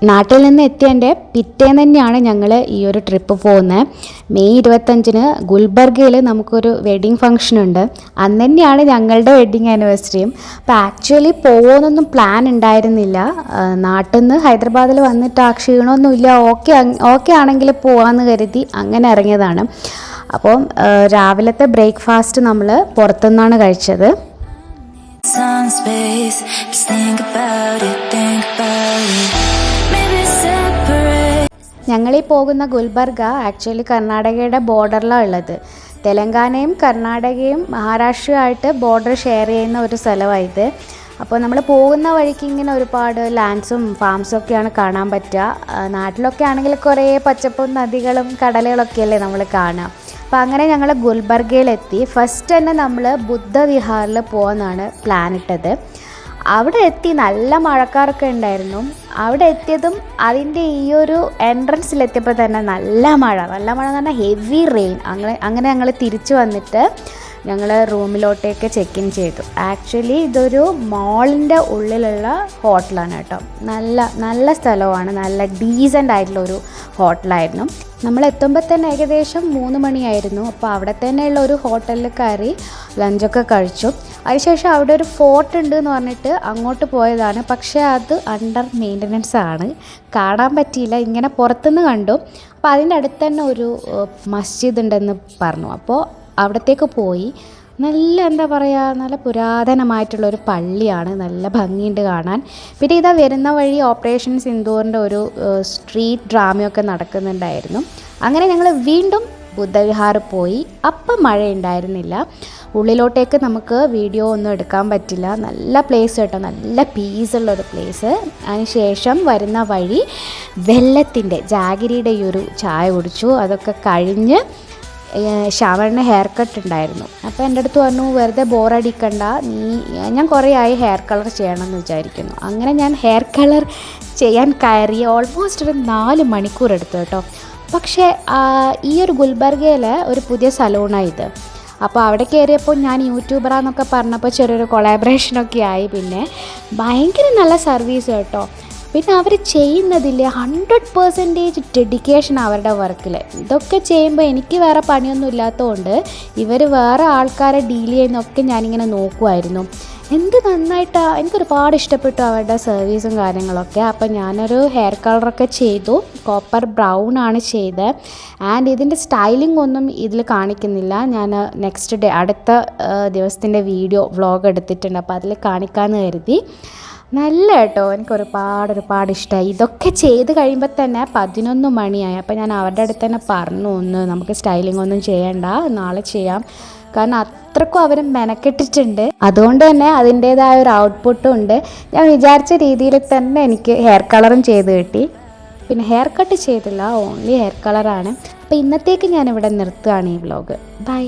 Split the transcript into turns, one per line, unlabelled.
നാട്ടിൽ നിന്ന് എത്തിയതിൻ്റെ പിറ്റേന്ന് തന്നെയാണ് ഞങ്ങൾ ഈ ഒരു ട്രിപ്പ് പോകുന്നത്. മെയ് 25-ന് ഗുൽബർഗയിൽ നമുക്കൊരു വെഡ്ഡിങ് ഫംഗ്ഷൻ ഉണ്ട്. അന്ന് തന്നെയാണ് ഞങ്ങളുടെ വെഡ്ഡിങ് ആനിവേഴ്സറിയും. അപ്പോൾ ആക്ച്വലി പോകുമെന്നൊന്നും പ്ലാൻ ഉണ്ടായിരുന്നില്ല. നാട്ടിൽ നിന്ന് ഹൈദരാബാദിൽ വന്നിട്ട് ആ ക്ഷീണമൊന്നുമില്ല, ഓക്കെ ആണെങ്കിൽ പോകാമെന്ന് കരുതി അങ്ങനെ ഇറങ്ങിയതാണ്. അപ്പോൾ രാവിലത്തെ ബ്രേക്ക്ഫാസ്റ്റ് നമ്മൾ പുറത്തുനിന്നാണ് കഴിച്ചത്. ഞങ്ങളീ പോകുന്ന ഗുൽബർഗ ആക്ച്വലി കർണാടകയുടെ ബോർഡറിലാണ് ഉള്ളത്. തെലങ്കാനയും കർണാടകയും മഹാരാഷ്ട്രയുമായിട്ട് ബോർഡർ ഷെയർ ചെയ്യുന്ന ഒരു സ്ഥലമായത്. അപ്പോൾ നമ്മൾ പോകുന്ന വഴിക്ക് ഇങ്ങനെ ഒരുപാട് ലാൻഡ്സും ഫാംസും ഒക്കെയാണ് കാണാൻ പറ്റുക. നാട്ടിലൊക്കെ ആണെങ്കിൽ കുറേ പച്ചപ്പും നദികളും കടലുകളൊക്കെയല്ലേ നമ്മൾ കാണുക. അപ്പോൾ അങ്ങനെ ഞങ്ങൾ ഗുൽബർഗയിലെത്തി. ഫസ്റ്റ് തന്നെ നമ്മൾ ബുദ്ധ വിഹാറിൽ പോകുന്നതാണ് പ്ലാൻ ഇട്ടത്. അവിടെ എത്തി നല്ല മഴക്കാരൊക്കെ ഉണ്ടായിരുന്നു. അവിടെ എത്തിയതും അതിൻ്റെ ഈ ഒരു എൻട്രൻസിലെത്തിയപ്പോൾ തന്നെ നല്ല മഴ എന്ന് പറഞ്ഞാൽ ഹെവി റെയിൻ. അങ്ങനെ ഞങ്ങൾ തിരിച്ചു വന്നിട്ട് ഞങ്ങൾ റൂമിലോട്ടേക്ക് ചെക്ക് ഇൻ ചെയ്തു. ആക്ച്വലി ഇതൊരു മോളിൻ്റെ ഉള്ളിലുള്ള ഹോട്ടലാണ് കേട്ടോ. നല്ല സ്ഥലമാണ്, നല്ല ഡീസൻ്റ് ആയിട്ടുള്ളൊരു ഹോട്ടലായിരുന്നു. നമ്മൾ എത്തുമ്പോൾ തന്നെ ഏകദേശം 3 മണിയായിരുന്നു. അപ്പോൾ അവിടെ തന്നെയുള്ള ഒരു ഹോട്ടലിൽ കയറി ലഞ്ചൊക്കെ കഴിച്ചു. അതിനുശേഷം അവിടെ ഒരു ഫോർട്ട് ഉണ്ട് എന്ന് പറഞ്ഞിട്ട് അങ്ങോട്ട് പോയതാണ്. പക്ഷേ അത് അണ്ടർ മെയിൻ്റനൻസ് ആണ്, കാണാൻ പറ്റിയില്ല. ഇങ്ങനെ പുറത്തുനിന്ന് കണ്ടു. അപ്പോൾ അതിൻ്റെ അടുത്ത് തന്നെ ഒരു മസ്ജിദ് ഉണ്ടെന്ന് പറഞ്ഞു. അപ്പോൾ അവിടത്തേക്ക് പോയി. നല്ല പുരാതനമായിട്ടുള്ളൊരു പള്ളിയാണ്, നല്ല ഭംഗിയുണ്ട് കാണാൻ. പിന്നെ ഇതാ വരുന്ന വഴി ഓപ്പറേഷൻ സിന്ദൂറിൻ്റെ ഒരു സ്ട്രീറ്റ് ഡ്രാമയൊക്കെ നടക്കുന്നുണ്ടായിരുന്നു. അങ്ങനെ ഞങ്ങൾ വീണ്ടും ബുദ്ധവിഹാർ പോയി. അപ്പം മഴ ഉണ്ടായിരുന്നില്ല. ഉള്ളിലോട്ടേക്ക് നമുക്ക് വീഡിയോ ഒന്നും എടുക്കാൻ പറ്റില്ല. നല്ല പ്ലേസ് കേട്ടോ, നല്ല പീസുള്ളൊരു പ്ലേസ്. അതിനുശേഷം വരുന്ന വഴി വെള്ളത്തിൻ്റെ ജാഗിരിയുടെ ഈ ഒരു ചായ കുടിച്ചു. അതൊക്കെ കഴിഞ്ഞ് ഷവറിന് ഹെയർ കട്ട് ഉണ്ടായിരുന്നു. അപ്പോൾ എൻ്റെ അടുത്ത് പറഞ്ഞു, വെറുതെ ബോറടിക്കണ്ട, ഞാൻ കുറേ ആയി ഹെയർ കളർ ചെയ്യണമെന്ന് വിചാരിക്കുന്നു. അങ്ങനെ ഞാൻ ഹെയർ കളർ ചെയ്യാൻ കയറി. ഓൾമോസ്റ്റ് ഒരു 4 മണിക്കൂർ എടുത്തു കേട്ടോ. പക്ഷേ ഈ ഒരു ഗുൽബർഗയിൽ ഒരു പുതിയ സലൂണാണ് ഇത്. അപ്പോൾ അവിടെ കയറിയപ്പോൾ ഞാൻ യൂട്യൂബറാന്നൊക്കെ പറഞ്ഞപ്പോൾ ചെറിയൊരു കൊളാബറേഷനൊക്കെ ആയി. പിന്നെ ഭയങ്കര നല്ല സർവീസ് കേട്ടോ. പിന്നെ അവർ ചെയ്യുന്നതിൽ 100% ഡെഡിക്കേഷൻ അവരുടെ വർക്കിൽ. ഇതൊക്കെ ചെയ്യുമ്പോൾ എനിക്ക് വേറെ പണിയൊന്നും ഇല്ലാത്തതുകൊണ്ട് ഇവർ വേറെ ആൾക്കാരെ ഡീൽ ചെയ്യുന്നതൊക്കെ ഞാനിങ്ങനെ നോക്കുമായിരുന്നു. എന്ത് നന്നായിട്ടാണ്, എനിക്കൊരുപാട് ഇഷ്ടപ്പെട്ടു അവരുടെ സർവീസും കാര്യങ്ങളൊക്കെ. അപ്പോൾ ഞാനൊരു ഹെയർ കളറൊക്കെ ചെയ്തു. കോപ്പർ ബ്രൗൺ ആണ് ചെയ്തത്. ആൻഡ് ഇതിൻ്റെ സ്റ്റൈലിംഗ് ഒന്നും ഇതിൽ കാണിക്കുന്നില്ല. ഞാൻ നെക്സ്റ്റ് ഡേ അടുത്ത ദിവസത്തിൻ്റെ വീഡിയോ വ്ളോഗ് എടുത്തിട്ടുണ്ട്. അപ്പോൾ അതിൽ കാണിക്കാമെന്ന് കരുതി. നല്ല കേട്ടോ, എനിക്ക് ഒരുപാട് ഇഷ്ടമായി. ഇതൊക്കെ ചെയ്ത് കഴിയുമ്പോൾ തന്നെ 11 മണിയായി. അപ്പോൾ ഞാൻ അവരുടെ അടുത്ത് തന്നെ പറഞ്ഞു, നമുക്ക് സ്റ്റൈലിംഗ് ഒന്നും ചെയ്യണ്ട, നാളെ ചെയ്യാം. കാരണം അത്രക്കും അവർ മെനക്കെട്ടിട്ടുണ്ട്. അതുകൊണ്ട് തന്നെ അതിൻ്റേതായ ഒരു ഔട്ട്പുട്ടും ഉണ്ട്. ഞാൻ വിചാരിച്ച രീതിയിൽ തന്നെ എനിക്ക് ഹെയർ കളറും ചെയ്ത് കിട്ടി. പിന്നെ ഹെയർ കട്ട് ചെയ്തില്ല, ഓൺലി ഹെയർ കളറാണ്. അപ്പോൾ ഇന്നത്തേക്ക് ഞാനിവിടെ നിർത്തുകയാണ് ഈ വ്ളോഗ്. ബൈ.